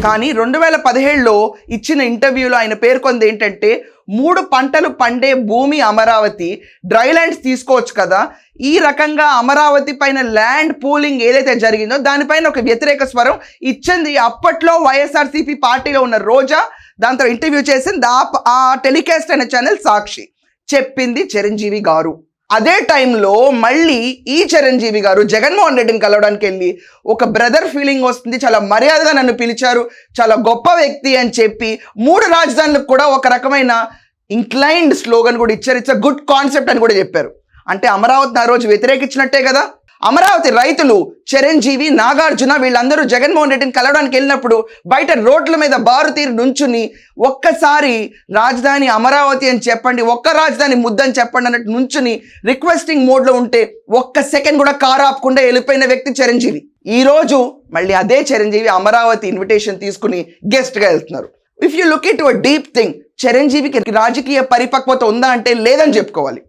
కానీ 2017లో ఇచ్చిన ఇంటర్వ్యూలో ఆయన పేర్కొంది ఏంటంటే 3 పంటలు పండే భూమి అమరావతి, డ్రై ల్యాండ్స్ తీసుకోవచ్చు కదా, ఈ రకంగా అమరావతి పైన ల్యాండ్ పూలింగ్ ఏదైతే జరిగిందో దానిపైన ఒక వ్యతిరేక స్వరం ఇచ్చింది అప్పట్లో వైఎస్ఆర్సీపీ పార్టీలో ఉన్న రోజా. దాంతో ఇంటర్వ్యూ చేసింది ఆ టెలికాస్ట్ అయిన ఛానల్ సాక్షి. చెప్పింది చిరంజీవి గారు. అదే టైంలో మళ్ళీ ఈ చిరంజీవి గారు జగన్మోహన్ రెడ్డిని కలవడానికి వెళ్ళి ఒక బ్రదర్ ఫీలింగ్ వస్తుంది, చాలా మర్యాదగా నన్ను పిలిచారు, చాలా గొప్ప వ్యక్తి అని చెప్పి 3 రాజధానులకు కూడా ఒక రకమైన ఇంక్లైన్డ్ స్లోగన్ కూడా ఇచ్చారు. ఇట్స్ అ గుడ్ కాన్సెప్ట్ అని కూడా చెప్పారు. అంటే అమరావతిని ఆ రోజు వ్యతిరేకించినట్టే కదా. అమరావతి రైతులు, చిరంజీవి, నాగార్జున వీళ్ళందరూ జగన్మోహన్ రెడ్డిని కలవడానికి వెళ్ళినప్పుడు బయట రోడ్ల మీద బారుతీరు నుంచుని ఒక్కసారి రాజధాని అమరావతి అని చెప్పండి, ఒక్క రాజధాని ముద్దని చెప్పండి అన్నట్టు నుంచుని రిక్వెస్టింగ్ మోడ్లో ఉంటే ఒక్క సెకండ్ కూడా కారు ఆపకుండా వెళ్ళిపోయిన వ్యక్తి చిరంజీవి. ఈరోజు మళ్ళీ అదే చిరంజీవి అమరావతి ఇన్విటేషన్ తీసుకుని గెస్ట్గా వెళ్తున్నారు. If you look it to a deep thing, చిరంజీవికి రాజకీయ పరిపక్వత ఉందా అంటే లేదని చెప్పుకోవాలి.